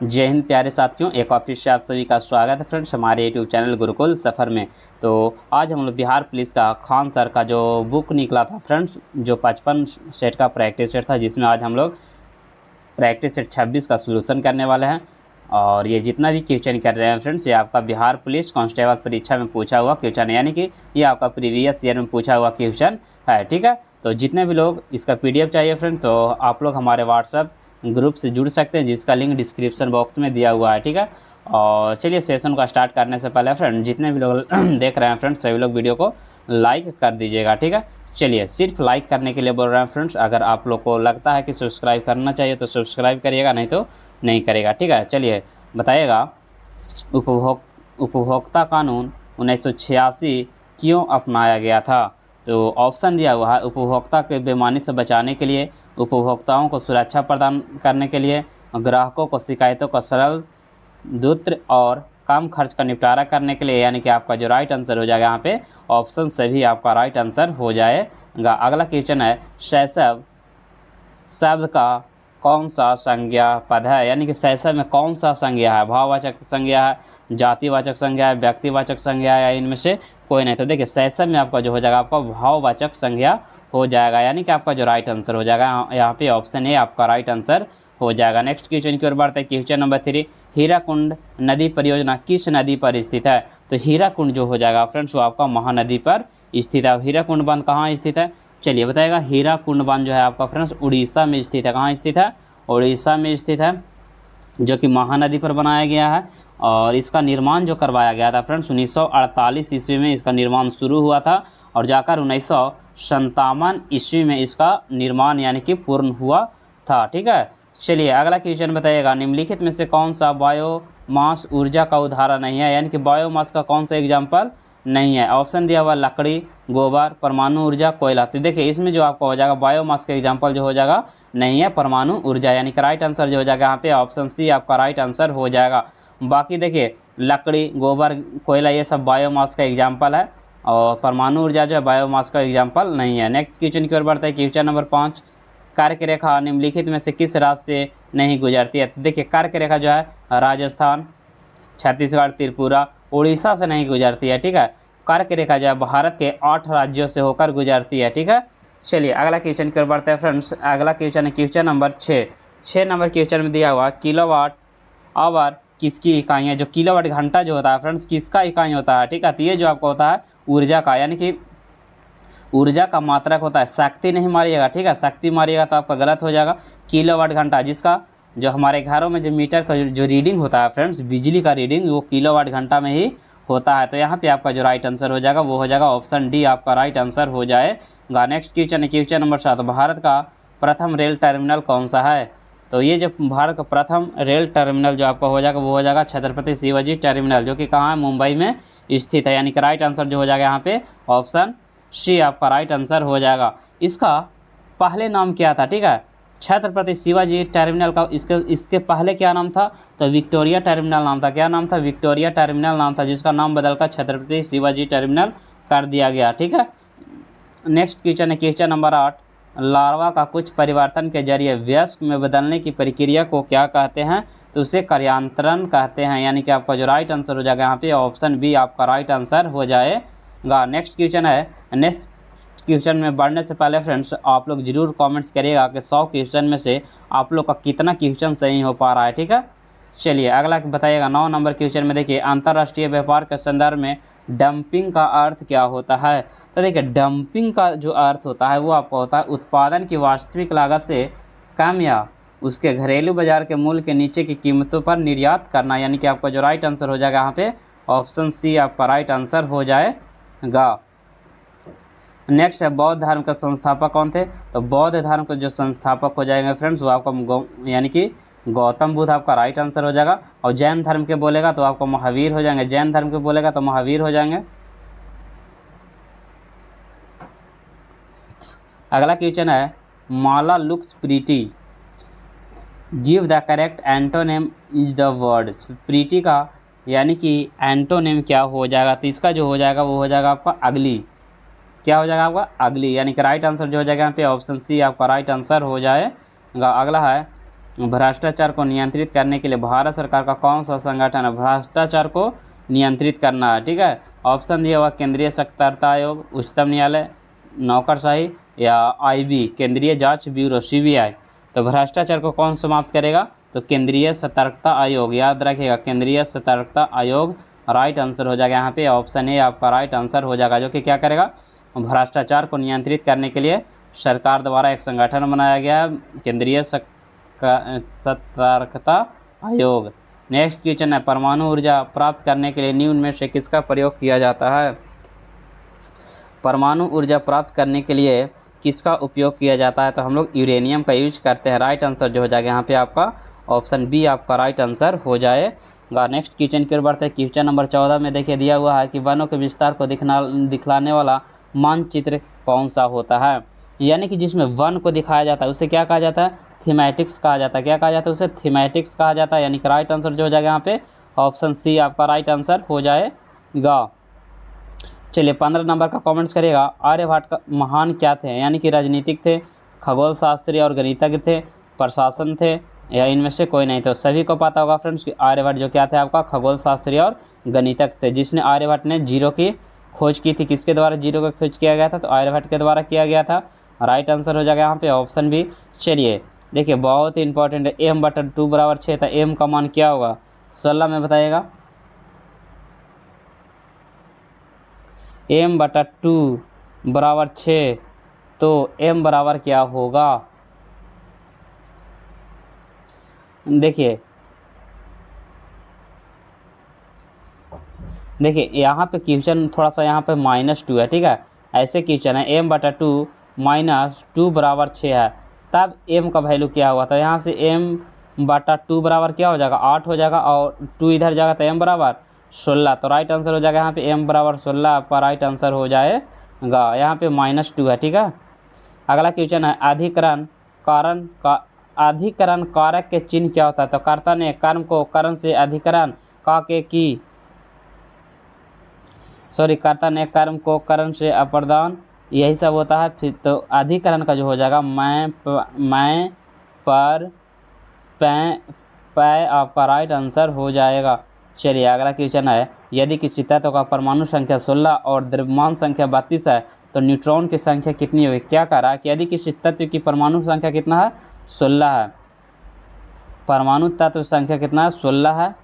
जय हिंद प्यारे साथियों, एक बार फिर से आप सभी का स्वागत है फ्रेंड्स हमारे यूट्यूब चैनल गुरुकुल सफ़र में। तो आज हम लोग बिहार पुलिस का खान सर का जो बुक निकला था फ्रेंड्स, जो 55 सेट का प्रैक्टिस सेट था, जिसमें आज हम लोग प्रैक्टिस सेट 26 का सोल्यूशन करने वाले हैं। और ये जितना भी क्वेश्चन कर रहे हैं फ्रेंड्स, ये आपका बिहार पुलिस कांस्टेबल परीक्षा में पूछा हुआ क्वेश्चन है, यानी कि ये आपका प्रीवियस ईयर में पूछा हुआ क्वेश्चन है। ठीक है, तो जितने भी लोग इसका PDF चाहिए फ्रेंड, तो आप लोग हमारे व्हाट्सएप ग्रुप से जुड़ सकते हैं, जिसका लिंक डिस्क्रिप्शन बॉक्स में दिया हुआ है। ठीक है, और चलिए सेशन का स्टार्ट करने से पहले फ्रेंड, जितने भी लोग देख रहे हैं फ्रेंड्स, सभी लोग वीडियो को लाइक कर दीजिएगा। ठीक है, चलिए सिर्फ लाइक करने के लिए बोल रहे हैं फ्रेंड्स। अगर आप लोग को लगता है कि सब्सक्राइब करना चाहिए तो सब्सक्राइब करिएगा, नहीं तो नहीं करेगा। ठीक है, चलिए बताइएगा, उपभोक्ता कानून 1986 क्यों अपनाया गया था? तो ऑप्शन दिया हुआ है, उपभोक्ता के बेईमानी से बचाने के लिए, उपभोक्ताओं को सुरक्षा प्रदान करने के लिए, ग्राहकों को शिकायतों का सरल द्रुत और कम खर्च का निपटारा करने के लिए। यानी कि आपका जो राइट आंसर हो जाएगा यहाँ पे ऑप्शन से भी आपका राइट आंसर हो जाएगा। अगला क्वेश्चन है, शैशव शब्द का कौन सा संज्ञा पद है? यानी कि शैशव में कौन सा संज्ञा है? भाववाचक संज्ञा है, जातिवाचक संज्ञा है, व्यक्तिवाचक संज्ञा है, या इनमें से कोई नहीं? तो देखिए शैशव में आपका जो हो जाएगा आपका भाववाचक संज्ञा हो जाएगा, यानी कि आपका जो राइट आंसर हो जाएगा यहाँ पे ऑप्शन ए आपका राइट आंसर हो जाएगा। नेक्स्ट क्वेश्चन की ओर बढ़ते हैं। क्वेश्चन नंबर 3, हीराकुंड नदी परियोजना किस नदी पर स्थित है? तो हीराकुंड जो हो जाएगा फ्रेंड्स वो आपका महानदी पर स्थित है। हीराकुंड बांध कहाँ स्थित है? चलिए बताएगा। हीराकुंड बांध जो है आपका फ्रेंड्स उड़ीसा में स्थित है। कहाँ स्थित है? उड़ीसा में स्थित है, जो कि महानदी पर बनाया गया है। और इसका निर्माण जो करवाया गया था फ्रेंड्स 1948 ईस्वी में इसका निर्माण शुरू हुआ था, और जाकर 1957 ईस्वी में इसका निर्माण यानी कि पूर्ण हुआ था। ठीक है, चलिए अगला क्वेश्चन बताइएगा, निम्नलिखित में से कौन सा बायोमास ऊर्जा का उदाहरण नहीं है? यानी कि बायोमास का कौन सा एग्जाम्पल नहीं है? ऑप्शन दिया हुआ लकड़ी, गोबर, परमाणु ऊर्जा, कोयला। तो देखिए इसमें जो आपका हो जाएगा बायोमास का एग्जाम्पल जो हो जाएगा नहीं है परमाणु ऊर्जा, यानी कि राइट आंसर जो हो जाएगा यहाँ पे ऑप्शन सी आपका राइट आंसर हो जाएगा। बाकी देखिए लकड़ी, गोबर, कोयला ये सब बायोमास का एग्जाम्पल है, और परमाणु ऊर्जा जो है बायोमास का एग्जाम्पल नहीं है। नेक्स्ट क्वेश्चन की ओर बढ़ते हैं। क्वेश्चन नंबर 5, कर्क रेखा निम्नलिखित में से किस राज्य से नहीं गुजरती है? तो देखिए कर्क रेखा जो है राजस्थान, छत्तीसगढ़, त्रिपुरा, उड़ीसा से नहीं गुजरती है। ठीक है, कर्क रेखा जो है भारत के 8 राज्यों से होकर गुजरती है। ठीक है, चलिए अगला क्वेश्चन की ओर बढ़ते हैं फ्रेंड्स। अगला क्वेश्चन है क्वेश्चन नंबर 6 नंबर क्वेश्चन में दिया हुआ किलोवाट आवर किसकी इकाई है? जो किलोवाट घंटा जो होता है फ्रेंड्स किसका इकाई होता है? ठीक है, तो ये जो आपको होता है ऊर्जा का, यानी कि ऊर्जा का मात्रक होता है। शक्ति नहीं मारिएगा, ठीक है, शक्ति मारिएगा तो आपका गलत हो जाएगा। किलोवाट घंटा, जिसका जो हमारे घरों में जो मीटर का जो रीडिंग होता है फ्रेंड्स, बिजली का रीडिंग, वो किलोवाट घंटा में ही होता है। तो यहाँ पे आपका जो राइट आंसर हो जाएगा वो हो जाएगा ऑप्शन डी आपका राइट आंसर हो जाएगा। नेक्स्ट क्वेश्चन है क्वेश्चन नंबर 7, भारत का प्रथम रेल टर्मिनल कौन सा है? तो ये जो भारत का प्रथम रेल टर्मिनल जो आपका हो जाएगा वो हो जाएगा छत्रपति शिवाजी टर्मिनल, जो कि कहाँ है? मुंबई में स्थित है। यानी कि राइट आंसर जो हो जाएगा यहाँ पे ऑप्शन सी आपका राइट आंसर हो जाएगा। इसका पहले नाम क्या था? ठीक है, छत्रपति शिवाजी टर्मिनल का इसके पहले क्या नाम था? तो विक्टोरिया टर्मिनल नाम था। क्या नाम था? विक्टोरिया टर्मिनल नाम था, जिसका नाम बदलकर छत्रपति शिवाजी टर्मिनल कर दिया गया। ठीक है, नेक्स्ट क्वेश्चन है क्वेश्चन नंबर 8, लार्वा का कुछ परिवर्तन के जरिए वयस्क में बदलने की प्रक्रिया को क्या कहते हैं? तो उसे कार्यांतरण कहते हैं। यानी कि आपका जो राइट आंसर हो जाएगा यहाँ पे ऑप्शन बी आपका राइट आंसर हो जाएगा। नेक्स्ट क्वेश्चन है, नेक्स्ट क्वेश्चन में बढ़ने से पहले फ्रेंड्स आप लोग जरूर कमेंट्स करिएगा कि 100 क्वेश्चन में से आप लोग का कितना क्वेश्चन सही हो पा रहा है। ठीक है, चलिए अगला बताइएगा 9 नंबर क्वेश्चन में। देखिए अंतर्राष्ट्रीय व्यापार के संदर्भ में डंपिंग का अर्थ क्या होता है? तो देखिए डंपिंग का जो अर्थ होता है वो आपका होता है उत्पादन की वास्तविक लागत से कम या उसके घरेलू बाजार के मूल्य के नीचे की कीमतों पर निर्यात करना। यानी कि आपका जो राइट आंसर हो जाएगा यहाँ पे ऑप्शन सी आपका राइट आंसर हो जाएगा। नेक्स्ट है बौद्ध धर्म का संस्थापक कौन थे? तो बौद्ध धर्म के जो संस्थापक हो जाएंगे फ्रेंड्स वो आपका यानी कि गौतम बुद्ध आपका राइट आंसर हो जाएगा। और जैन धर्म के बोलेगा तो आपको महावीर हो जाएंगे। जैन धर्म के बोलेगा तो महावीर हो जाएंगे। अगला क्वेश्चन है, Mala looks pretty, give the correct antonym is the word. Pretty का यानी कि एंटोनिम क्या हो जाएगा? तो इसका जो हो जाएगा वो हो जाएगा आपका अगली। क्या हो जाएगा आपका? अगली। यानी कि राइट आंसर जो हो जाएगा यहाँ पे ऑप्शन सी आपका राइट आंसर हो जाएगा। अगला है भ्रष्टाचार को नियंत्रित करने के लिए भारत सरकार का कौन सा संगठन है भ्रष्टाचार को नियंत्रित करना है, ठीक है। ऑप्शन दिया हुआ केंद्रीय सतर्कता आयोग, उच्चतम न्यायालय, नौकरशाही या आईबी केंद्रीय जांच ब्यूरो सीबीआई। तो भ्रष्टाचार को कौन समाप्त करेगा, तो केंद्रीय सतर्कता आयोग, याद रखिएगा केंद्रीय सतर्कता आयोग राइट आंसर हो जाएगा यहाँ पे। ऑप्शन ए आपका राइट आंसर हो जाएगा, जो कि क्या करेगा, भ्रष्टाचार को नियंत्रित करने के लिए सरकार द्वारा एक संगठन बनाया गया है, केंद्रीय सतर्कता आयोग। नेक्स्ट क्वेश्चन है, परमाणु ऊर्जा प्राप्त करने के लिए निम्न में से किसका प्रयोग किया जाता है। परमाणु ऊर्जा प्राप्त करने के लिए किसका उपयोग किया जाता है, तो हम लोग यूरेनियम का यूज करते हैं। राइट आंसर जो हो जाएगा यहाँ पे आपका ऑप्शन बी आपका राइट आंसर हो जाएगा। नेक्स्ट क्वेश्चन की ओर बढ़ते हैं। क्वेश्चन नंबर 14 में देखिए दिया हुआ है कि वनों के विस्तार को दिखलाने वाला मानचित्र कौन सा होता है, यानी कि जिसमें वन को दिखाया जाता है उसे क्या कहा जाता है, थीमेटिक्स कहा जाता है। क्या कहा जाता है, उसे थीमेटिक्स कहा जाता है, यानी कि राइट आंसर जो हो जाएगा यहाँ पे ऑप्शन सी आपका राइट आंसर हो जाएगा। चलिए 15 नंबर का कमेंट्स करिएगा। आर्यभट्ट का महान क्या थे, यानी कि राजनीतिक थे, खगोल शास्त्री और गणितज्ञ थे, प्रशासन थे, या इनमें से कोई नहीं। तो सभी को पता होगा फ्रेंड्स कि आर्यभट्ट जो क्या थे आपका खगोल शास्त्री और गणितज्ञ थे। जिसने आर्यभट्ट ने जीरो की खोज की थी, किसके द्वारा जीरो का खोज किया गया था, तो आर्यभट्ट के द्वारा किया गया था। राइट आंसर हो जाएगा यहाँ पे ऑप्शन बी। चलिए देखिए बहुत ही इंपॉर्टेंट है, m/2 = 6 था, m का मान क्या होगा 16 में बताइएगा। m/2 = 6, तो m बराबर क्या होगा, देखिए यहाँ पे क्वेश्चन थोड़ा सा यहाँ पे -2 है, ठीक है। ऐसे क्वेश्चन है m/2 - 2 = 6 है, तब m का वैल्यू क्या हुआ था, यहाँ से m/2 बराबर क्या हो जाएगा 8 हो जाएगा, और 2 इधर जाएगा तो m बराबर 16। तो राइट आंसर हो जाएगा यहाँ पे m बराबर 16 आपका राइट आंसर हो जाएगा। यहाँ पे -2 है, ठीक है। अगला क्वेश्चन है, अधिकरण कारक के चिन्ह क्या होता है, तो कर्ता ने कर्म को करण से अधिकरण कर्ता ने कर्म को करण से अप्रदान, यही सब होता है। फिर तो अधिकरण का जो हो जाएगा मैं पर पै आपका राइट आंसर हो जाएगा। चलिए अगला क्वेश्चन है, यदि किसी तत्व का परमाणु संख्या 16 और द्रव्यमान संख्या 32 है तो न्यूट्रॉन की संख्या कितनी होगी। क्या कह रहा है कि यदि किसी तत्व की परमाणु संख्या कितना है 16 है, परमाणु तत्व संख्या कितना है 16 है,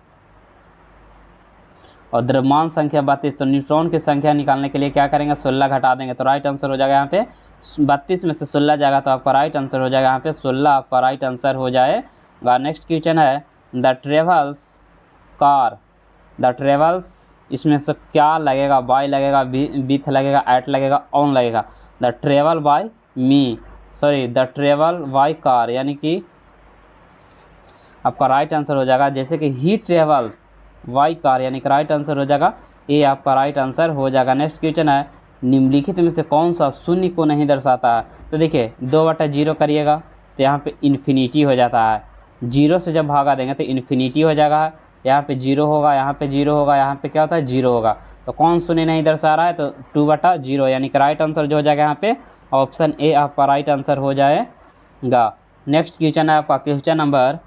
और द्रव्यमान संख्या 32, तो न्यूट्रॉन की संख्या निकालने के लिए क्या करेंगे 16 घटा देंगे, तो राइट आंसर हो जाएगा यहाँ पे 32 में से 16 जाएगा, तो आपका राइट आंसर हो जाएगा यहाँ पे 16 आपका राइट आंसर हो जाएगा। नेक्स्ट क्वेश्चन है, द ट्रेवल्स इसमें से क्या लगेगा, बाय लगेगा, विथ लगेगा, एट लगेगा, ऑन लगेगा। द ट्रेवल बाय कार, यानी कि आपका राइट आंसर हो जाएगा, जैसे कि ही ट्रेवल्स बाय कार, यानी कि राइट आंसर हो जाएगा ये आपका राइट आंसर हो जाएगा। नेक्स्ट क्वेश्चन है, निम्नलिखित में से कौन सा शून्य को नहीं दर्शाता है, तो देखिए 2/0 करिएगा तो यहाँ पे इन्फिनिटी हो जाता है, 0 से जब भागा देंगे तो इन्फिनिटी हो जाएगा, यहाँ पे 0 होगा, यहाँ पे 0 होगा, यहाँ पे क्या होता है 0 होगा, तो कौन शून्य नहीं दर्शा रहा है, तो 2/0, यानी कि राइट आंसर जो हो जाएगा यहाँ पे ऑप्शन ए आपका राइट आंसर हो जाएगा। नेक्स्ट क्वेश्चन है आपका क्वेश्चन नंबर,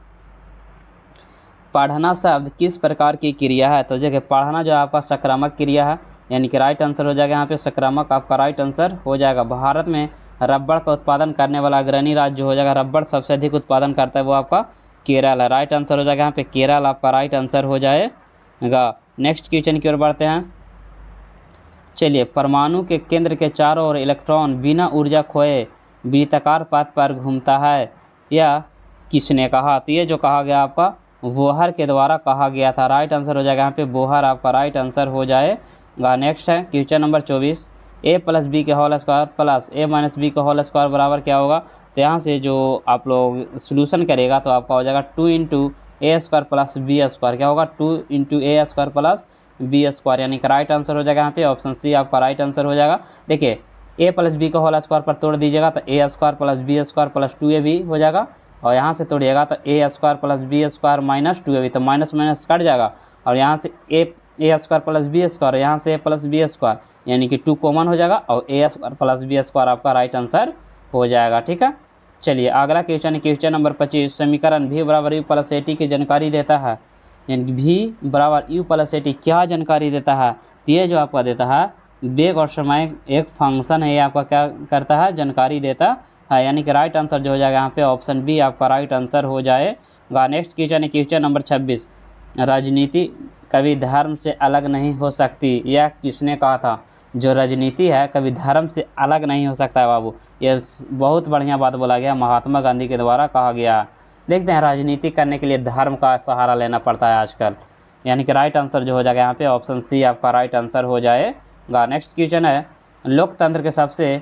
पढ़ना शब्द किस प्रकार की क्रिया है, तो देखिए पढ़ना जो आपका सकारात्मक क्रिया है, यानी कि राइट आंसर हो जाएगा यहाँ पे सकारात्मक आपका राइट आंसर हो जाएगा। भारत में रबड़ का उत्पादन करने वाला अग्रणी राज्य जो हो जाएगा, रबड़ सबसे अधिक उत्पादन करता है वो आपका केरल है, राइट आंसर हो जाएगा यहाँ पे केरल आपका राइट आंसर हो जाएगा। नेक्स्ट क्वेश्चन की ओर बढ़ते हैं। चलिए, परमाणु के केंद्र के चारों ओर इलेक्ट्रॉन बिना ऊर्जा खोए वृत्ताकार पथ पर घूमता है, यह किसने कहा, तो ये जो कहा गया आपका बोहर के द्वारा कहा गया था, राइट आंसर हो जाएगा यहाँ पे बोहर आपका राइट आंसर हो जाएगा। नेक्स्ट है क्वेश्चन नंबर 24, a + b के whole square plus a - b का होल स्क्वायर बराबर क्या होगा, तो यहाँ से जो आप लोग सोल्यूशन करेगा तो आपका हो जाएगा 2 × a² + b², क्या होगा 2 × a² + b², यानी कि राइट आंसर हो जाएगा यहाँ पे ऑप्शन सी आपका राइट आंसर हो जाएगा। देखिए a + b का होल स्क्वायर पर तोड़ दीजिएगा तो a² + b² + 2ab हो जाएगा, और यहाँ से तोड़िएगा तो a² + b² - 2ab, तो माइनस माइनस कट जाएगा, और यहाँ से a² + b², यहाँ से a + b², यानी कि 2 कॉमन हो जाएगा, और a² + b² आपका राइट आंसर हो जाएगा। ठीक है, चलिए अगला क्वेश्चन है क्वेश्चन नंबर 25। समीकरण v बराबर u प्लस at की जानकारी देता है, यानी कि v बराबर u प्लस at क्या जानकारी देता है? तो ये जो आपका देता है वेग और समय एक फंक्शन है, ये आपका क्या करता है, जानकारी देता है, यानी कि राइट आंसर जो हो जाएगा यहाँ पे ऑप्शन बी आपका राइट आंसर हो जाएगा। नेक्स्ट क्वेश्चन है क्वेश्चन नंबर 26। राजनीति कभी धर्म से अलग नहीं हो सकती, यह किसने कहा था? जो राजनीति है कभी धर्म से अलग नहीं हो सकता है बाबू, ये बहुत बढ़िया बात बोला गया, महात्मा गांधी के द्वारा कहा गया। देखते हैं राजनीति करने के लिए धर्म का सहारा लेना पड़ता है आजकल, यानी कि राइट आंसर जो हो जाएगा यहाँ पे ऑप्शन सी आपका राइट आंसर हो जाएगा। नेक्स्ट क्वेश्चन है लोकतंत्र के सबसे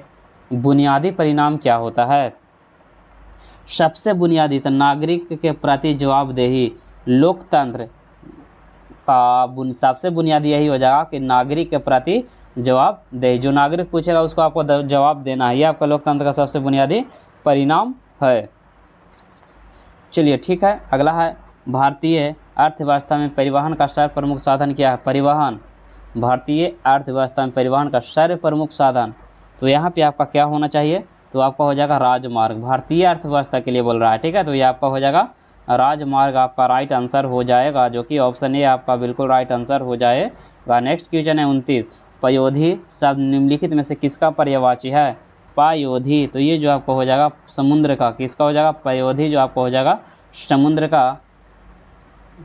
बुनियादी परिणाम क्या होता है? सबसे बुनियादी तो नागरिक के प्रति जवाबदेही, लोकतंत्र का सबसे बुनियादी यही हो जाएगा कि नागरिक के प्रति जवाबदेही, जो नागरिक पूछेगा उसको आपको जवाब देना है, ये आपका लोकतंत्र का सबसे बुनियादी परिणाम है। चलिए ठीक है, अगला है भारतीय अर्थव्यवस्था में परिवहन का सर्वप्रमुख साधन क्या है? परिवहन, भारतीय अर्थव्यवस्था में परिवहन का सर्वप्रमुख साधन, तो यहाँ पे आपका क्या होना चाहिए? तो आपका हो जाएगा राजमार्ग, भारतीय अर्थव्यवस्था के लिए बोल रहा है, ठीक है, तो ये आपका हो जाएगा राजमार्ग आपका राइट आंसर हो जाएगा, जो कि ऑप्शन ए आपका बिल्कुल राइट आंसर हो जाएगा। नेक्स्ट क्वेश्चन है 29। पयोधी शब्द निम्नलिखित में से किसका पर्यायवाची है? पयोधी, तो ये जो आपको हो जाएगा समुद्र का, किसका हो जाएगा? पयोधी जो आपको हो जाएगा समुद्र का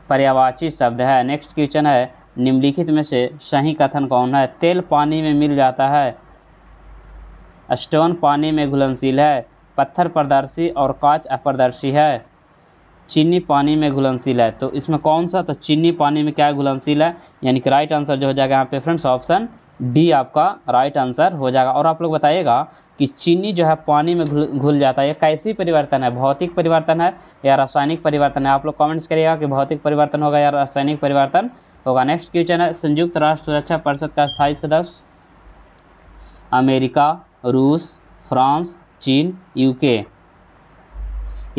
पर्यायवाची शब्द है। नेक्स्ट क्वेश्चन है निम्नलिखित में से सही कथन कौन है? तेल पानी में मिल जाता है, स्टोन पानी में घुलनशील है, पत्थर पारदर्शी और कांच अपारदर्शी है, चीनी पानी में घुलनशील है, तो इसमें कौन सा? तो चीनी पानी में क्या घुलनशील है, यानी कि राइट आंसर जो हो जाएगा यहाँ पे फ्रेंड्स ऑप्शन डी आपका राइट आंसर हो जाएगा। और आप लोग बताइएगा कि चीनी जो है पानी में घुल जाता है, ये कैसी परिवर्तन है? भौतिक परिवर्तन है या रासायनिक परिवर्तन है? आप लोग कमेंट्स करिएगा कि भौतिक परिवर्तन होगा या रासायनिक परिवर्तन होगा। नेक्स्ट क्वेश्चन है संयुक्त राष्ट्र सुरक्षा परिषद का स्थायी सदस्य अमेरिका, रूस, फ्रांस, चीन, यूके,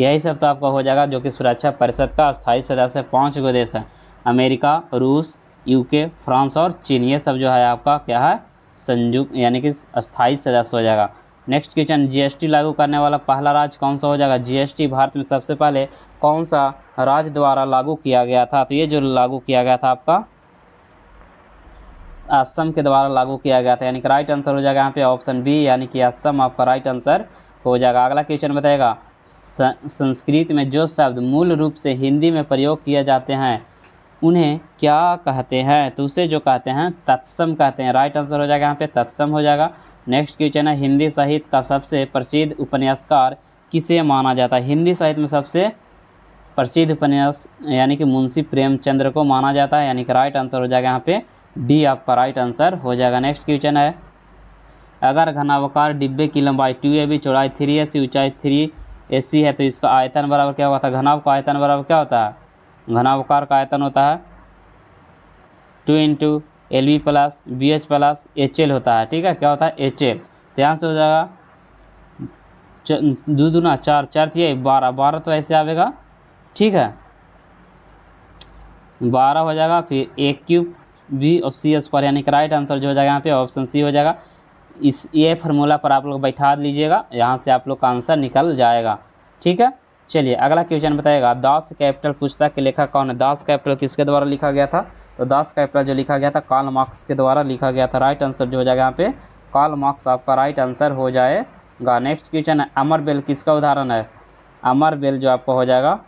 यही सब तो आपका हो जाएगा जो कि सुरक्षा परिषद का स्थायी सदस्य 5 गो देश है, अमेरिका, रूस, यूके, फ्रांस और चीन, ये सब जो है आपका क्या है? संयुक्त यानी कि स्थायी सदस्य हो जाएगा। नेक्स्ट क्वेश्चन जीएसटी लागू करने वाला पहला राज्य कौन सा हो जाएगा? जीएसटी भारत में सबसे पहले कौन सा राज्य द्वारा लागू किया गया था? तो ये जो लागू किया गया था आपका असम के द्वारा लागू किया गया था, यानी कि राइट आंसर हो जाएगा यहाँ पे ऑप्शन बी, यानी कि असम आपका राइट आंसर हो जाएगा। अगला क्वेश्चन बताएगा संस्कृत में जो शब्द मूल रूप से हिंदी में प्रयोग किए जाते हैं उन्हें क्या कहते हैं? तो उसे जो कहते हैं तत्सम कहते हैं, राइट आंसर हो जाएगा यहाँ पे तत्सम हो जाएगा। नेक्स्ट क्वेश्चन है हिंदी साहित्य का सबसे प्रसिद्ध उपन्यासकार किसे माना जाता है? हिंदी साहित्य में सबसे प्रसिद्ध उपन्यास यानी कि मुंशी प्रेमचंद्र को माना जाता है, यानी कि राइट आंसर हो जाएगा यहाँ पे डी आपका राइट आंसर हो जाएगा। नेक्स्ट क्वेश्चन है अगर घनावकार डिब्बे की लंबाई 2ab, चौड़ाई 3ac, ऊंचाई 3ac है तो इसका आयतन बराबर क्या होता है? घनाभ का आयतन बराबर क्या होता है? घनावकार का आयतन होता है 2 × LB plus BH plus HL होता है, ठीक है, क्या होता है? HL, ध्यान से हो जाएगा 2 दूना 4, 4 3 12, 12 तो ऐसे आएगा, ठीक है, 12 हो जाएगा, फिर A³ B और C² यानी कि राइट आंसर जो हो जाएगा यहाँ पे ऑप्शन सी हो जाएगा। ये फार्मूला पर आप लोग बैठा लीजिएगा, यहाँ से आप लोग का आंसर निकल जाएगा, ठीक है। चलिए अगला क्वेश्चन बताएगा दास कैपिटल पुस्तक के लेखक कौन है? दास कैपिटल किसके द्वारा लिखा गया था? तो दास कैपिटल जो लिखा गया था कार्ल मार्क्स के द्वारा लिखा गया था, राइट आंसर जो हो जाएगा यहाँ पे कार्ल मार्क्स आपका राइट आंसर हो जाएगा। नेक्स्ट क्वेश्चन है अमर बेल किसका उदाहरण है? अमर बेल जो आपका हो जाएगा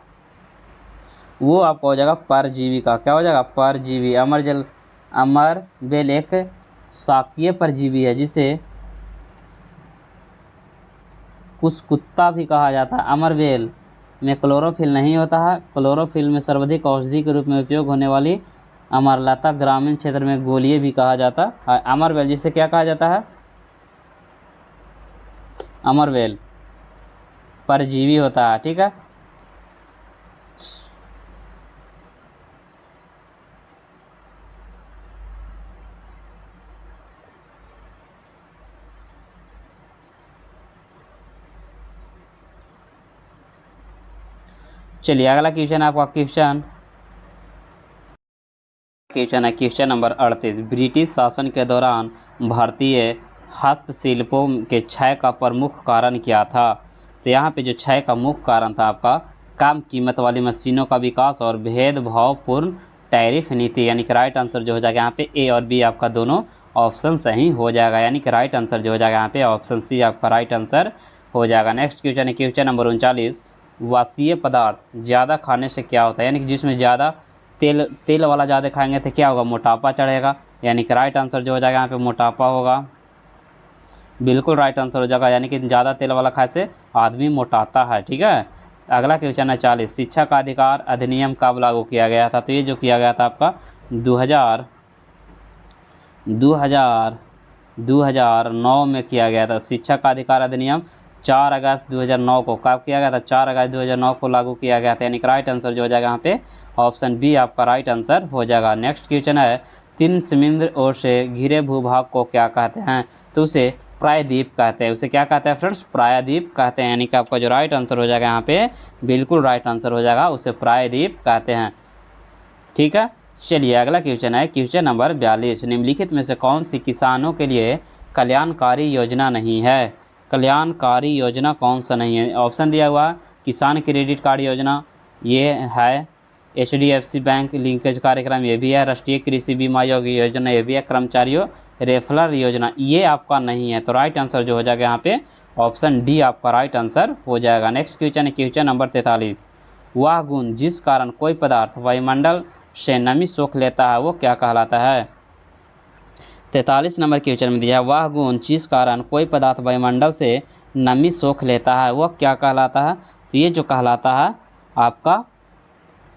वो आपका हो जाएगा परजीवी का, क्या हो जाएगा? परजीवी। अमर बेल एक शाकीय परजीवी है जिसे कुछ कुत्ता भी कहा जाता है। अमर बेल में क्लोरोफिल नहीं होता है, क्लोरोफिल में सर्वाधिक औषधि के रूप में उपयोग होने वाली अमरलता ग्रामीण क्षेत्र में गोलिये भी कहा जाता है। अमर बेल जिसे क्या कहा जाता है? अमर बेल परजीवी होता है, ठीक है। चलिए अगला क्वेश्चन आपका क्वेश्चन है क्वेश्चन नंबर 38। ब्रिटिश शासन के दौरान भारतीय हस्तशिल्पों के क्षय का प्रमुख कारण क्या था? तो यहाँ पे जो 6 का मुख्य कारण था आपका कम कीमत वाली मशीनों का विकास और भेदभावपूर्ण टैरिफ नीति, यानी कि राइट आंसर जो हो जाएगा यहाँ पे ए और बी आपका दोनों ऑप्शन सही हो जाएगा, यानी कि राइट आंसर जो हो जाएगा यहाँ पे ऑप्शन सी आपका राइट आंसर हो जाएगा। नेक्स्ट क्वेश्चन है क्वेश्चन नंबर 39, वसीय पदार्थ ज़्यादा खाने से क्या होता है, यानी कि जिसमें ज़्यादा तेल वाला ज़्यादा खाएंगे तो क्या होगा, मोटापा चढ़ेगा, यानी कि राइट आंसर जो हो जाएगा यहाँ पे मोटापा होगा, बिल्कुल राइट आंसर हो जाएगा, यानी कि ज़्यादा तेल वाला खाने से आदमी मोटाता है। ठीक है, अगला क्वेश्चन है 40, शिक्षा का अधिकार अधिनियम कब लागू किया गया था, तो ये जो किया गया था आपका 2009 में किया गया था। शिक्षा का अधिकार अधिनियम 4 अगस्त 2009 को कब किया गया था, 4 अगस्त 2009 को लागू किया गया था, यानी कि राइट आंसर जो हो जाएगा यहाँ पे ऑप्शन बी आपका राइट आंसर हो जाएगा। नेक्स्ट क्वेश्चन है, 3 समुद्र ओर से घिरे भूभाग को क्या कहते हैं, तो उसे प्रायद्वीप कहते हैं। उसे क्या कहते हैं फ्रेंड्स, प्रायद्वीप कहते हैं, यानी कि आपका जो राइट आंसर हो जाएगा यहाँ पे बिल्कुल राइट आंसर हो जाएगा, उसे प्रायद्वीप कहते हैं। ठीक है, चलिए अगला क्वेश्चन है क्वेश्चन नंबर 42, निम्नलिखित में से कौन सी किसानों के लिए कल्याणकारी योजना नहीं है, कल्याणकारी योजना कौन सा नहीं है। ऑप्शन दिया हुआ किसान क्रेडिट कार्ड योजना, ये है, HDFC बैंक लिंकेज कार्यक्रम ये भी है, राष्ट्रीय कृषि बीमा योजना ये भी है, कर्मचारियों रेफरल योजना ये आपका नहीं है, तो राइट आंसर जो हो जाएगा यहाँ पे ऑप्शन डी आपका राइट आंसर हो जाएगा। नेक्स्ट क्वेश्चन है क्वेश्चन नंबर 43, वह गुण जिस कारण कोई पदार्थ वायुमंडल से नमी सोख लेता है वो क्या कहलाता है। 43 नंबर क्वेश्चन में दिया है, वह गुण जिस कारण कोई पदार्थ वायुमंडल से नमी सोख लेता है वो क्या कहलाता है, तो ये जो कहलाता है आपका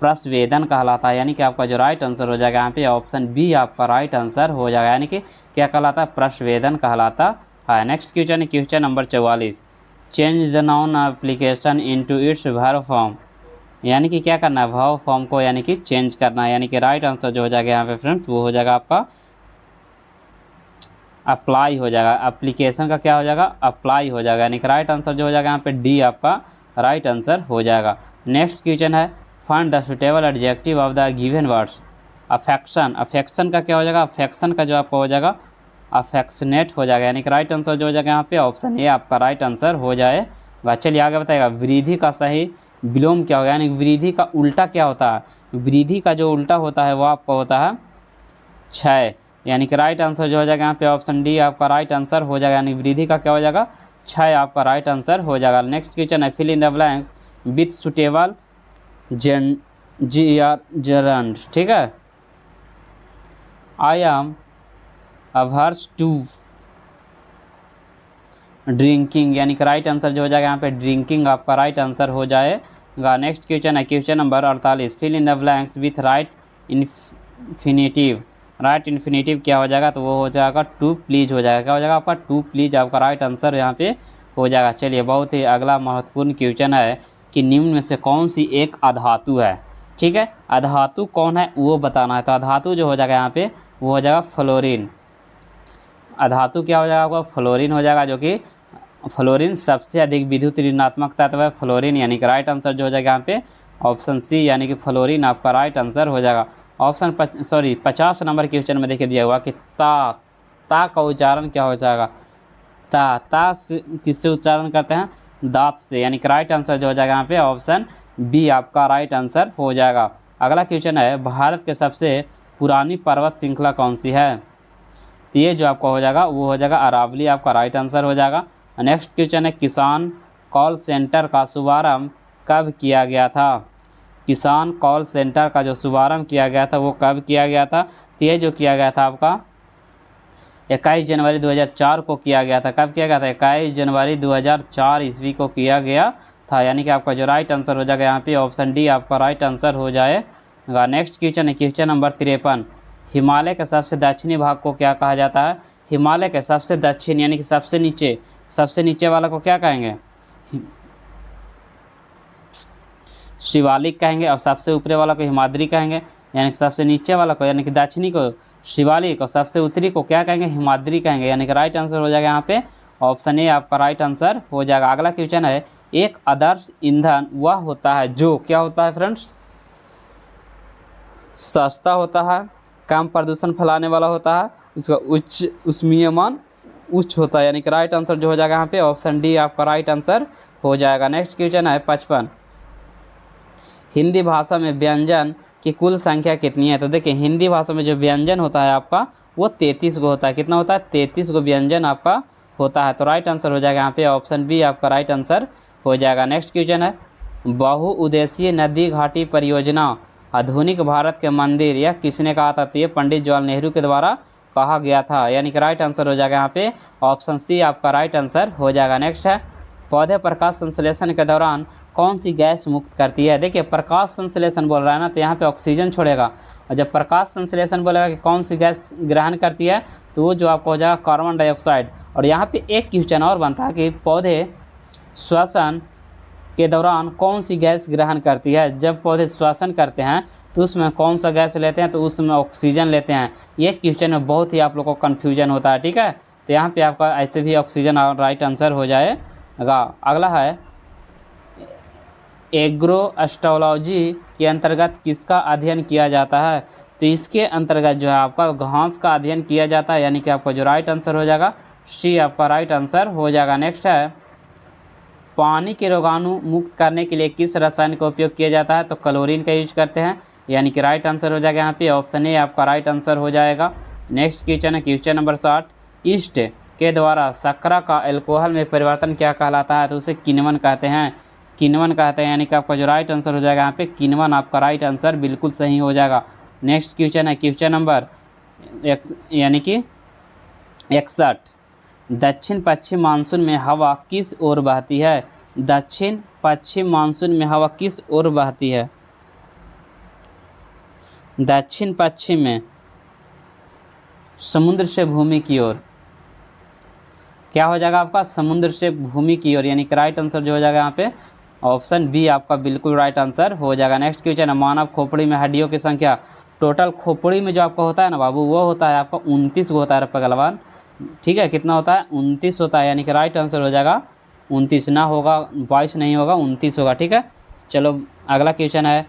प्रस्वेदन कहलाता है, यानी कि आपका जो राइट आंसर हो जाएगा यहाँ पे ऑप्शन बी आपका राइट आंसर हो जाएगा, यानी कि क्या कहलाता है, प्रस्वेदन कहलाता है। नेक्स्ट क्वेश्चन है question number 44, change the noun application into its verb form, यानी कि क्या करना है, वर्ब फॉर्म को यानी कि चेंज करना है, यानी कि राइट आंसर जो हो जाएगा यहाँ पे फ्रेंड्स वो हो जाएगा आपका अप्लाई हो जाएगा, एप्लीकेशन का क्या हो जाएगा, अप्लाई हो जाएगा, यानी कि राइट आंसर जो हो जाएगा यहाँ पे डी आपका राइट आंसर हो जाएगा। नेक्स्ट क्वेश्चन है, find the suitable adjective of the given words, affection, affection का क्या हो जाएगा, अफेक्शन का जो आपका हो जाएगा अफेक्शनेट हो जाएगा, यानी कि राइट आंसर जो हो जाएगा यहाँ पे ऑप्शन ए आपका राइट आंसर हो जाएगा। चलिए आगे बताएगा, वृद्धि का सही विलोम क्या होगा, यानी वृद्धि का उल्टा क्या होता है, वृद्धि का जो उल्टा होता है वो आपका होता है क्षय, यानी कि राइट आंसर जो हो जाएगा यहाँ पे ऑप्शन डी आपका राइट आंसर हो जाएगा, यानी वृद्धि का क्या हो जाएगा, क्षय आपका राइट आंसर हो जाएगा। नेक्स्ट क्वेश्चन है, fill in the blanks with suitable gerund, ठीक है, I am averse to drinking, यानी कि राइट आंसर जो हो जाएगा यहाँ पे ड्रिंकिंग आपका राइट आंसर हो जाएगा। नेक्स्ट क्वेश्चन है question number 48, fill in the blanks with right infinitive, right infinitive क्या हो जाएगा, तो वो हो जाएगा टू प्लीज हो जाएगा, क्या हो जाएगा आपका टू प्लीज आपका राइट आंसर यहाँ पे हो जाएगा। चलिए बहुत ही अगला महत्वपूर्ण क्वेश्चन है कि निम्न में से कौन सी एक अधातु है, ठीक है, अधातु कौन है वो बताना है, तो अधातु जो हो जाएगा यहाँ पे वो हो जाएगा फ्लोरीन, अधातु क्या हो जाएगा आपका फ्लोरीन हो जाएगा, जो कि फ्लोरीन सबसे अधिक विद्युत ऋणात्मक तत्व है फ्लोरीन, यानी कि राइट आंसर जो हो जाएगा यहाँ पे ऑप्शन सी, यानी कि फ्लोरीन आपका राइट आंसर हो जाएगा। ऑप्शन 50 नंबर क्वेश्चन में देखिए दिया हुआ कि ता का उच्चारण क्या हो जाएगा, ता किससे उच्चारण करते हैं, दांत से, यानी कि राइट आंसर जो हो जाएगा यहाँ पे ऑप्शन बी आपका राइट आंसर हो जाएगा। अगला क्वेश्चन है, भारत के सबसे पुरानी पर्वत श्रृंखला कौन सी है, तो ये जो आपका हो जाएगा वो हो जाएगा अरावली आपका राइट आंसर हो जाएगा। नेक्स्ट क्वेश्चन है, किसान कॉल सेंटर का शुभारंभ कब किया गया था, किसान कॉल सेंटर का जो शुभारंभ किया गया था वो कब किया गया था, तो ये जो किया गया था आपका 21 जनवरी 2004 को किया गया था, कब किया गया था, 21 जनवरी 2004 ईस्वी को किया गया था, यानी कि आपका जो राइट आंसर हो जाएगा यहाँ पे ऑप्शन डी आपका राइट आंसर हो जाएगा। नेक्स्ट क्वेश्चन है क्वेश्चन नंबर 53, हिमालय के सबसे दक्षिणी भाग को क्या कहा जाता है, हिमालय के सबसे दक्षिण यानी कि सबसे नीचे वाला को क्या कहेंगे, शिवालिक कहेंगे, और सबसे ऊपरी वाला को हिमाद्री कहेंगे, यानी कि सबसे नीचे वाला को यानी कि दक्षिणी को शिवालिक और सबसे उत्तरी को क्या कहेंगे, हिमाद्री कहेंगे, यानी कि राइट आंसर हो जाएगा यहाँ पे ऑप्शन ए आपका राइट आंसर हो जाएगा। अगला क्वेश्चन है, एक आदर्श ईंधन वह होता है जो क्या होता है फ्रेंड्स, सस्ता होता है, कम प्रदूषण फैलाने वाला होता है, उसका उच्च ऊष्मीयमान उच्च होता है, यानी कि राइट आंसर जो हो जाएगा यहाँ पे ऑप्शन डी आपका राइट आंसर हो जाएगा। नेक्स्ट क्वेश्चन है 55, हिंदी भाषा में व्यंजन की कुल संख्या कितनी है? तो देखिए हिंदी भाषा में जो व्यंजन होता है आपका वो 33 गो होता है। कितना होता है? 33 गो व्यंजन आपका होता है। तो राइट आंसर हो जाएगा यहाँ पे ऑप्शन बी आपका राइट आंसर हो जाएगा। नेक्स्ट क्वेश्चन है, बहुउद्देशीय नदी घाटी परियोजना आधुनिक भारत के मंदिर यह किसने कहा था? तो ये पंडित जवाहरलाल नेहरू के द्वारा कहा गया था, यानी कि राइट आंसर हो जाएगा यहाँ पे ऑप्शन सी आपका राइट आंसर हो जाएगा। नेक्स्ट है, पौधे प्रकाश संश्लेषण के दौरान कौन सी गैस मुक्त करती है? देखिए प्रकाश संश्लेषण बोल रहा है ना, तो यहाँ पे ऑक्सीजन छोड़ेगा, और जब प्रकाश संश्लेषण बोलेगा कि कौन सी गैस ग्रहण करती है, तो वो जो आपको हो जाएगा कार्बन डाइऑक्साइड। और यहाँ पे एक क्वेश्चन और बनता है कि पौधे श्वसन के दौरान कौन सी गैस ग्रहण करती है? जब पौधे श्वसन करते हैं तो उसमें कौन सा गैस लेते हैं? तो उसमें ऑक्सीजन लेते हैं। ये क्वेश्चन में बहुत ही आप लोग को कन्फ्यूजन होता है, ठीक है। तो यहाँ पे आपका ऐसे भी ऑक्सीजन राइट आंसर हो जाएगा। अगला है, एग्रो एस्ट्रोलॉजी के अंतर्गत किसका अध्ययन किया जाता है? तो इसके अंतर्गत जो है आपका घास का अध्ययन किया जाता है, यानी कि आपका जो राइट आंसर हो जाएगा सी आपका राइट आंसर हो जाएगा। नेक्स्ट है, पानी के रोगाणु मुक्त करने के लिए किस रसायन का उपयोग किया जाता है? तो क्लोरीन का यूज करते हैं, यानी कि राइट आंसर हो जाएगा यहाँ पे ऑप्शन ए आपका राइट आंसर हो जाएगा। नेक्स्ट क्वेश्चन है क्वेश्चन नंबर 60, ईस्ट के द्वारा शर्करा का अल्कोहल में परिवर्तन क्या कहलाता है? तो उसे किण्वन कहते हैं, किण्वन कहते हैं, यानी कि आपका जो राइट आंसर हो जाएगा यहाँ पे किण्वन आपका राइट आंसर बिल्कुल सही हो जाएगा। नेक्स्ट क्वेश्चन है क्वेश्चन नंबर यानी कि 61, दक्षिण पश्चिम मानसून में हवा किस ओर बहती है? दक्षिण पश्चिम मानसून में हवा किस ओर बहती है? दक्षिण पश्चिम में समुद्र से भूमि की ओर। क्या हो जाएगा आपका? समुद्र से भूमि की ओर, यानी कि राइट आंसर जो हो जाएगा यहाँ पे ऑप्शन बी आपका बिल्कुल राइट आंसर हो जाएगा। नेक्स्ट क्वेश्चन है, मानव खोपड़ी में हड्डियों की संख्या, टोटल खोपड़ी में जो आपका होता है ना बाबू, वो होता है आपका 29 को होता है पगलवान, ठीक है। कितना होता है? 29 होता है, यानी कि राइट आंसर हो जाएगा 29, ना होगा 22 नहीं होगा 29 होगा, ठीक है। चलो अगला क्वेश्चन है,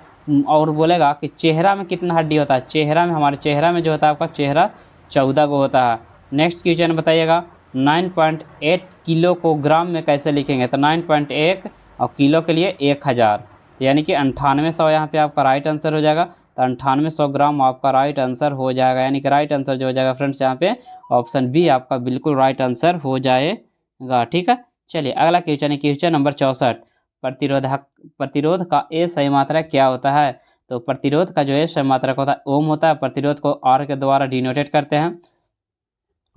और बोलेगा कि चेहरा में कितना हड्डी होता है? चेहरा में, हमारे चेहरा में जो होता है आपका चेहरा 14 को होता है। नेक्स्ट क्वेश्चन बताइएगा, 9.8 किलो को ग्राम में कैसे लिखेंगे? तो 9.1 और किलो के लिए 1000, तो यानी कि 9800 यहाँ पे आपका राइट आंसर हो जाएगा। तो 9800 ग्राम आपका राइट आंसर हो जाएगा, यानी कि राइट आंसर जो हो जाएगा फ्रेंड्स यहाँ पे ऑप्शन बी आपका बिल्कुल राइट आंसर हो जाएगा, ठीक है। चलिए अगला क्वेश्चन है क्वेश्चन नंबर 64, प्रतिरोध का ए सही मात्रा क्या होता है? तो प्रतिरोध का जो ए सही मात्रक होता है ओम होता है। प्रतिरोध को आर के द्वारा डिनोटेट करते हैं।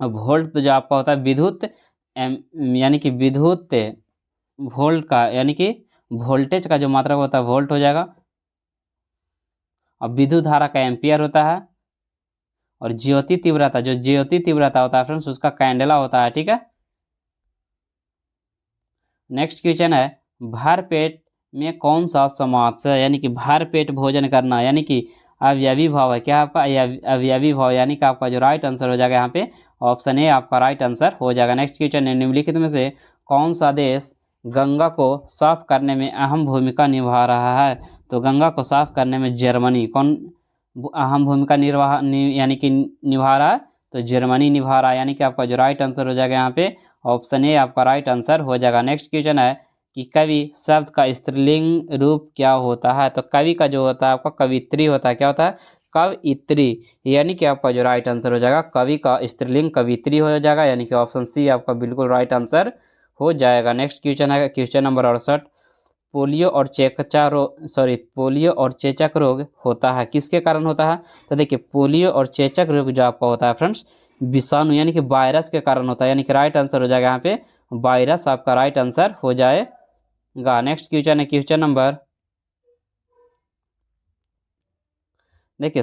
और वोल्ट जो आपका होता है विद्युत यानी कि विद्युत वोल्ट का, यानी कि वोल्टेज का जो मात्रक होता है वोल्ट हो जाएगा। और विद्युत धारा का एम्पियर होता है। और ज्योति तीव्रता, जो ज्योति तीव्रता होता है फ्रेंड्स उसका कैंडेला होता है, ठीक है। नेक्स्ट क्वेश्चन है, भर पेट में कौन सा समास है? यानी कि भर पेट भोजन करना, यानी कि अवयवी भाव है। क्या आपका? अवयवी भाव, यानी कि आपका जो राइट आंसर हो जाएगा यहाँ पे ऑप्शन ए आपका राइट आंसर हो जाएगा। नेक्स्ट क्वेश्चन है, निम्नलिखित में से कौन सा देश गंगा को साफ करने में अहम भूमिका निभा रहा है? तो गंगा को साफ करने में जर्मनी कौन अहम भूमिका यानी कि निभा रहा है? तो जर्मनी निभा रहा है, यानी कि आपका जो राइट आंसर हो जाएगा यहाँ पे ऑप्शन ए आपका राइट आंसर हो जाएगा। नेक्स्ट क्वेश्चन है कि कवि शब्द का स्त्रीलिंग रूप क्या होता है? तो कवि का जो होता है आपका कवित्री होता है। क्या होता है? कवित्री, यानी कि आपका जो राइट आंसर हो जाएगा कवि का स्त्रीलिंग कवित्री हो जाएगा, यानी कि ऑप्शन सी आपका बिल्कुल राइट आंसर हो जाएगा। नेक्स्ट क्वेश्चन है क्वेश्चन नंबर 68, पोलियो और चेचक रोग होता है किसके कारण होता है? तो देखिए पोलियो और चेचक रोग जो आपका होता है फ्रेंड्स विषाणु यानी कि वायरस के कारण होता है, यानी कि राइट आंसर हो जाएगा यहाँ पे वायरस आपका राइट आंसर हो जाएगा। नेक्स्ट क्वेश्चन है क्वेश्चन नंबर देखिए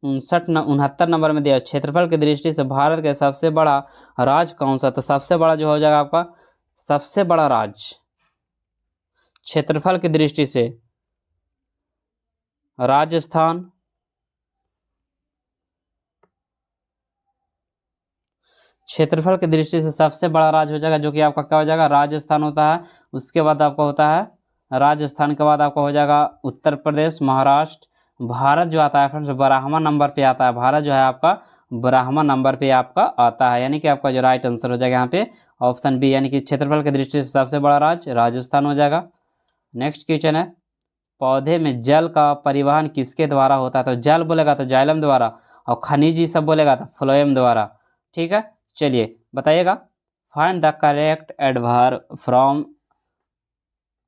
69 नंबर में दिया, क्षेत्रफल की दृष्टि से भारत का सबसे बड़ा राज्य कौन सा? तो सबसे बड़ा जो हो जाएगा आपका सबसे बड़ा राज्य क्षेत्रफल की दृष्टि से राजस्थान, क्षेत्रफल की दृष्टि से सबसे बड़ा राज्य हो जाएगा जो कि आपका क्या हो जाएगा राजस्थान होता है। उसके बाद आपका होता है राजस्थान के बाद आपका हो जाएगा उत्तर प्रदेश, महाराष्ट्र। भारत जो आता है फ्रेंड्स 12वां नंबर पे आता है, भारत जो है आपका 12वां नंबर पे आपका आता है, यानी कि आपका जो राइट आंसर हो जाएगा यहाँ पे ऑप्शन बी यानी कि क्षेत्रफल की दृष्टि से सबसे बड़ा राज्य राजस्थान हो जाएगा। नेक्स्ट क्वेश्चन है, पौधे में जल का परिवहन किसके द्वारा होता है? तो जल बोलेगा तो जाइलम द्वारा, और खनिज सब बोलेगा तो फ्लोएम द्वारा। ठीक है, चलिए बताइएगा। Find the correct adverb from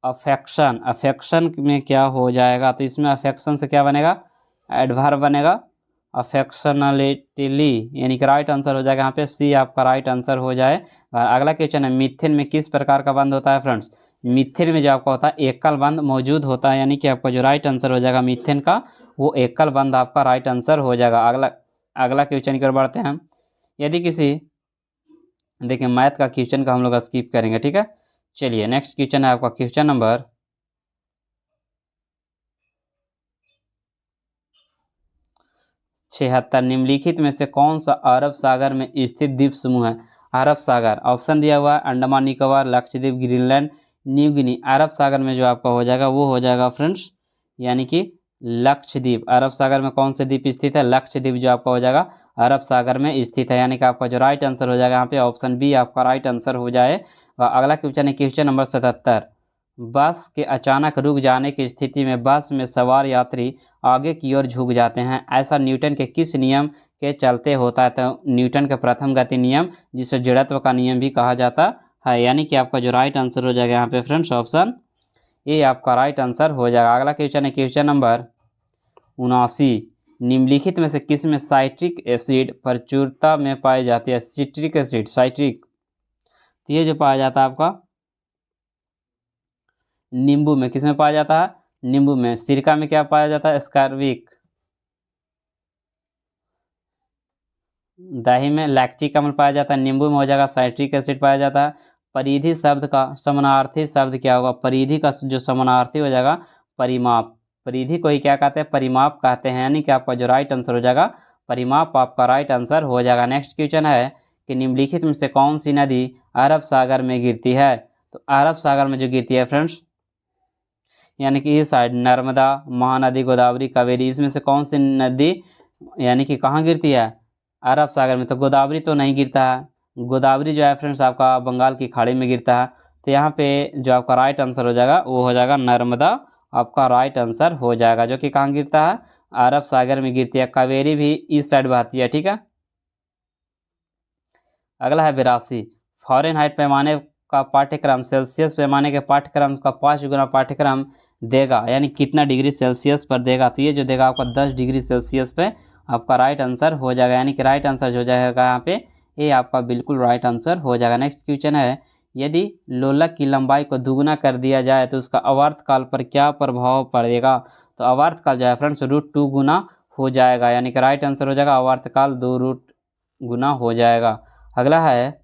affection. Affection में क्या हो जाएगा? तो इसमें अफेक्शन से क्या बनेगा? एडवर्ब बनेगा अफेक्शनलिटीली, यानी कि राइट आंसर हो जाएगा यहाँ पे सी आपका राइट आंसर हो जाए। अगला क्वेश्चन है, मीथेन में किस प्रकार का बंध होता है? फ्रेंड्स, मीथेन में जो आपका होता है एकल बंध मौजूद होता है, यानी कि आपका जो राइट आंसर हो जाएगा मीथेन का वो एकल बंध आपका राइट आंसर हो जाएगा। अगला क्वेश्चन की ओर बढ़ते हैं। यदि किसी, देखिए मैथ का क्वेश्चन का हम लोग स्किप करेंगे, ठीक है। चलिए नेक्स्ट क्वेश्चन है आपका क्वेश्चन नंबर 76। निम्नलिखित में से कौन सा अरब सागर में स्थित द्वीप समूह है? अरब सागर, ऑप्शन दिया हुआ है Andaman Nicobar, Lakshadweep, Greenland, New Guinea. अरब सागर में जो आपका हो जाएगा वो हो जाएगा फ्रेंड्स यानी कि लक्षद्वीप। अरब सागर में कौन से द्वीप स्थित है? लक्षद्वीप जो आपका हो जाएगा अरब सागर में स्थित है, यानी कि आपका जो राइट आंसर हो जाएगा यहाँ पे ऑप्शन बी आपका राइट आंसर हो जाए। अगला क्वेश्चन है क्वेश्चन नंबर 77। बस के अचानक रुक जाने की स्थिति में बस में सवार यात्री आगे की ओर झुक जाते हैं, ऐसा न्यूटन के किस नियम के चलते होता है? तो न्यूटन का प्रथम गति नियम, जिसे जड़त्व का नियम भी कहा जाता है, यानी कि आपका जो राइट आंसर हो जाएगा यहाँ पे फ्रेंड्स ऑप्शन ए आपका राइट आंसर हो जाएगा। अगला क्वेश्चन है क्वेश्चन नंबर 79। निम्नलिखित में से किस में साइट्रिक एसिड प्रचुरता में पाई जाती है? सिट्रिक एसिड, साइट्रिक, तो ये जो पाया जाता है आपका नींबू में, किस में पाया जाता है? नींबू में। सिरका में क्या पाया जाता है? स्कारविक। दही में लैक्टिक अम्ल पाया जाता है, नींबू में हो जाएगा साइट्रिक एसिड पाया जाता है। परिधि शब्द का समानार्थी शब्द क्या होगा? परिधि का जो समानार्थी हो जाएगा परिमाप। परिधि को ही क्या कहते हैं? परिमाप कहते हैं, यानी कि आपका जो राइट आंसर हो जाएगा परिमाप आपका राइट आंसर हो जाएगा। नेक्स्ट क्वेश्चन है कि निम्नलिखित में से कौन सी नदी अरब सागर में गिरती है? तो अरब सागर में जो गिरती है फ्रेंड्स यानी कि इस साइड नर्मदा, महानदी, गोदावरी, कावेरी, इसमें से कौन सी नदी यानी कि कहाँ गिरती है? अरब सागर में। तो गोदावरी तो नहीं गिरता है, गोदावरी जो है फ्रेंड्स आपका बंगाल की खाड़ी में गिरता है। तो यहाँ पे जो आपका राइट आंसर हो जाएगा वो हो जाएगा नर्मदा आपका राइट आंसर हो जाएगा, जो कि कहाँ गिरता है? अरब सागर में गिरती है। कावेरी भी इस साइड बहती है, ठीक है। अगला है 82। फ़ारेनहाइट पैमाने का पाठ्यक्रम सेल्सियस पैमाने के पाठ्यक्रम का 5 गुना पाठ्यक्रम देगा, यानी कितना डिग्री सेल्सियस पर देगा? तो ये जो देगा आपका 10 डिग्री सेल्सियस पे आपका राइट आंसर हो जाएगा, यानी कि राइट आंसर हो जाएगा यहाँ पे ये आपका बिल्कुल राइट आंसर हो जाएगा। नेक्स्ट क्वेश्चन है, यदि लोलक की लंबाई को दुगुना कर दिया जाए तो उसका आवर्तकाल पर क्या प्रभाव पड़ेगा? तो आवर्तकाल जो है फ्रेंड्स √2 गुना हो जाएगा, यानी कि राइट आंसर हो जाएगा आवर्तकाल 2 गुना हो जाएगा। अगला है,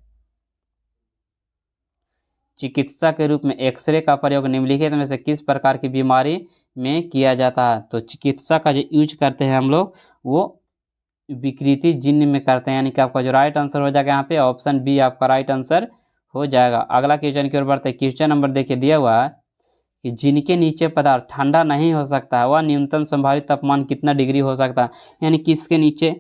चिकित्सा के रूप में एक्सरे का प्रयोग निम्नलिखित में से किस प्रकार की बीमारी में किया जाता है? तो चिकित्सा का जो यूज करते हैं हम लोग वो विकृति जिन्न में करते हैं, यानी कि आपका जो राइट आंसर हो जाएगा यहाँ पे ऑप्शन बी आपका राइट आंसर हो जाएगा। अगला क्वेश्चन की ओर बढ़ते हैं। क्वेश्चन नंबर देखिए दिया हुआ है कि जिनके नीचे पदार्थ ठंडा नहीं हो सकता है वह न्यूनतम संभावित तापमान कितना डिग्री हो सकता है, यानी किसके नीचे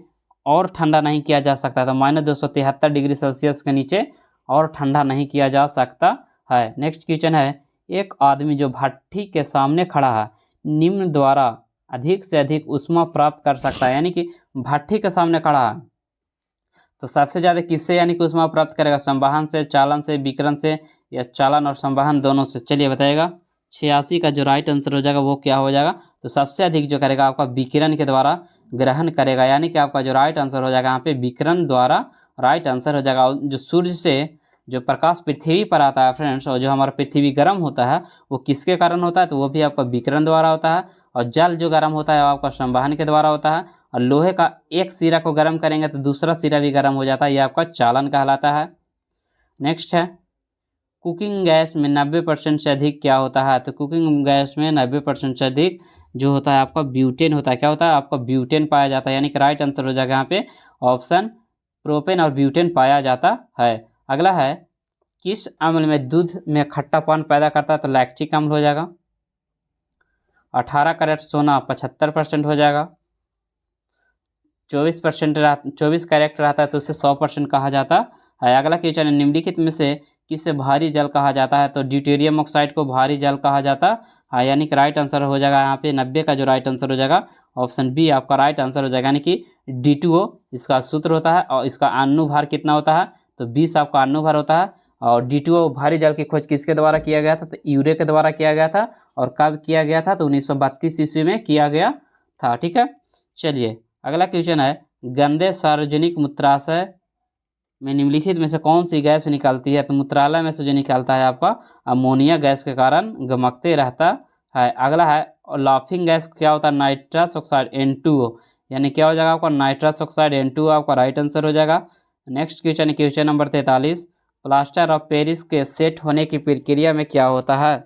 और ठंडा नहीं किया जा सकता? तो -273 डिग्री सेल्सियस के नीचे और ठंडा नहीं किया जा सकता है। नेक्स्ट क्वेश्चन है, एक आदमी जो भट्ठी के सामने खड़ा है निम्न द्वारा अधिक से अधिक ऊष्मा प्राप्त कर सकता है, यानी कि भट्ठी के सामने खड़ा है तो सबसे ज़्यादा किससे यानी कि ऊष्मा प्राप्त करेगा? संवहन से, चालन से, विकिरण से, या चालन और संवहन दोनों से? चलिए बताइएगा। 86 का जो राइट आंसर हो जाएगा वो क्या हो जाएगा? तो सबसे अधिक जो करेगा आपका विकिरण के द्वारा ग्रहण करेगा, यानी कि आपका जो राइट आंसर हो जाएगा यहाँ पे विकिरण द्वारा राइट आंसर हो जाएगा। जो सूर्य से जो प्रकाश पृथ्वी पर आता है फ्रेंड्स, और जो हमारा पृथ्वी गर्म होता है वो किसके कारण होता है? तो वो भी आपका विकिरण द्वारा होता है। और जल जो गर्म होता है वो आपका संवहन के द्वारा होता है। और लोहे का एक सिरा को गर्म करेंगे तो दूसरा सिरा भी गर्म हो जाता है, ये आपका चालन कहलाता है। नेक्स्ट है, कुकिंग गैस में 90% से अधिक क्या होता है? तो कुकिंग गैस में 90% से अधिक जो होता है आपका ब्यूटेन होता है। क्या होता है? आपका ब्यूटेन पाया जाता है, यानी कि राइट आंसर हो जाएगा यहाँ पे ऑप्शन प्रोपेन और ब्यूटेन पाया जाता है। अगला है, किस अम्ल में दूध में खट्टापन पैदा करता है? तो लैक्टिक अम्ल हो जाएगा। 18 कैरेट सोना 75% हो जाएगा। 24 कैरेट रहता है तो उसे 100% कहा जाता है। अगला क्वेश्चन है, निम्नलिखित में से किसे भारी जल कहा जाता है? तो ड्यूटेरियम ऑक्साइड को भारी जल कहा जाता है, यानी कि राइट आंसर हो जाएगा यहाँ पे 90 का जो राइट आंसर हो जाएगा ऑप्शन बी आपका राइट आंसर हो जाएगा, यानी कि D2O इसका सूत्र होता है और इसका अनुभार कितना होता है? तो 20 आपका अनुभार होता है। और D2O भारी जल की खोज किसके द्वारा किया गया था? तो यूरे के द्वारा किया गया था। और कब किया गया था? तो 1932 ईस्वी में किया गया था। ठीक है, चलिए अगला क्वेश्चन है, गंदे सार्वजनिक मूत्राशय में निम्नलिखित में से कौन सी गैस निकलती है? तो मूत्रालय में से जो निकलता है आपका अमोनिया गैस के कारण गमकते रहता है। अगला है, लाफिंग गैस क्या होता है? नाइट्रस ऑक्साइड N2O, यानी क्या हो जाएगा आपका नाइट्रस ऑक्साइड N2O आपका राइट आंसर हो जाएगा। Next question, question number 43, plaster of Paris के सेट होने की प्रक्रिया में क्या होता है?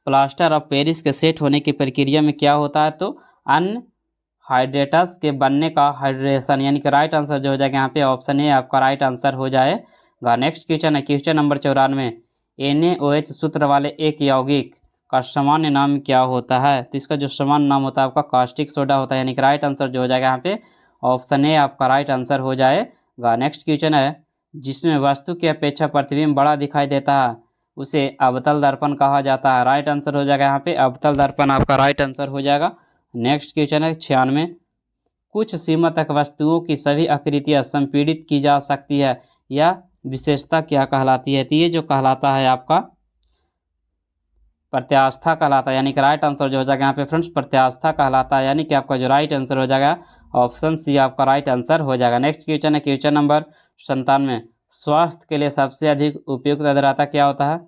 प्लास्टर ऑफ पेरिस के सेट होने की प्रक्रिया में क्या होता है? तो अनहाइड्रेटस के बनने का हाइड्रेशन, यानी कि राइट आंसर जो हो जाएगा यहाँ पे ऑप्शन ए आपका राइट आंसर हो जाएगा। नेक्स्ट क्वेश्चन है, क्वेश्चन नंबर 94, NaOH सूत्र वाले एक यौगिक का सामान्य नाम क्या होता है? तो इसका जो सामान्य नाम होता है आपका कास्टिक सोडा होता है, यानी कि राइट आंसर जो हो जाएगा यहाँ पे ऑप्शन ए आपका राइट आंसर हो जाएगा। नेक्स्ट क्वेश्चन है, जिसमें वस्तु की अपेक्षा प्रतिबिंब बड़ा दिखाई देता है उसे अवतल दर्पण कहा जाता है। राइट आंसर हो जाएगा यहाँ पे अवतल दर्पण आपका राइट आंसर हो जाएगा। नेक्स्ट क्वेश्चन है 96, कुछ सीमा तक वस्तुओं की सभी आकृतियाँ संपीड़ित की जा सकती है, यह विशेषता क्या कहलाती है? तो ये जो कहलाता है आपका प्रत्यास्था कहलाता है, यानी कि राइट आंसर जो हो जाएगा यहाँ पे फ्रेंड्स प्रत्यास्था कहलाता है, यानी कि आपका जो राइट आंसर हो जाएगा ऑप्शन सी आपका राइट आंसर हो जाएगा। नेक्स्ट क्वेश्चन है, क्वेश्चन नंबर 97, स्वास्थ्य के लिए सबसे अधिक उपयुक्त आर्द्रता क्या होता है?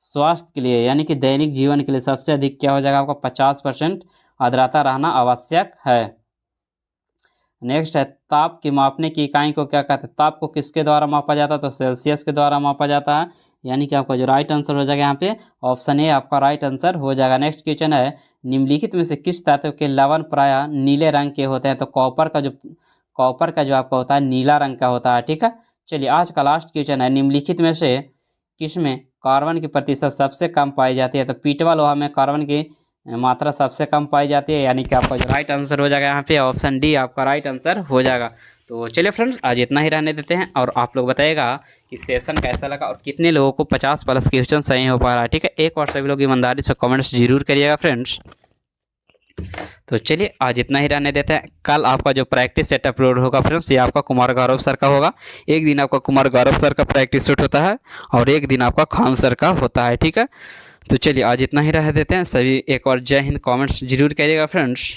स्वास्थ्य के लिए यानी कि दैनिक जीवन के लिए सबसे अधिक क्या हो जाएगा आपका 50% आर्द्रता रहना आवश्यक है। नेक्स्ट है, ताप की मापने की इकाई को क्या कहते हैं? ताप को किसके द्वारा मापा जाता है? तो सेल्सियस के द्वारा मापा जाता है, यानी कि आपका जो राइट आंसर हो जाएगा यहाँ पे ऑप्शन ए आपका राइट आंसर हो जाएगा। नेक्स्ट क्वेश्चन है, निम्नलिखित में से किस धातु के लवण प्रायः नीले रंग के होते हैं? तो कॉपर का जो आपका होता है नीला रंग का होता है। ठीक है, चलिए आज का लास्ट क्वेश्चन है, निम्नलिखित में से किसमें कार्बन की प्रतिशत सबसे कम पाई जाती है? तो पीटवा लोहा में कार्बन की मात्रा सबसे कम पाई जाती है, यानी कि आपका जो राइट आंसर हो जाएगा यहाँ पे ऑप्शन डी आपका राइट आंसर हो जाएगा। तो चलिए फ्रेंड्स आज इतना ही रहने देते हैं और आप लोग बताइएगा कि सेशन कैसा लगा और कितने लोगों को 50+ क्वेश्चन सही हो पा रहा है। ठीक है, एक और सभी लोग ईमानदारी से कमेंट्स जरूर करिएगा फ्रेंड्स। तो चलिए आज इतना ही रहने देते हैं। कल आपका जो प्रैक्टिस सेट अपलोड होगा फ्रेंड्स ये आपका कुमार गौरव सर का होगा। एक दिन आपका कुमार गौरव सर का प्रैक्टिस सेट होता है और एक दिन आपका खान सर का होता है। ठीक है, तो चलिए आज इतना ही रह देते हैं। सभी एक और जय हिंद कमेंट्स जरूर करिएगा फ्रेंड्स।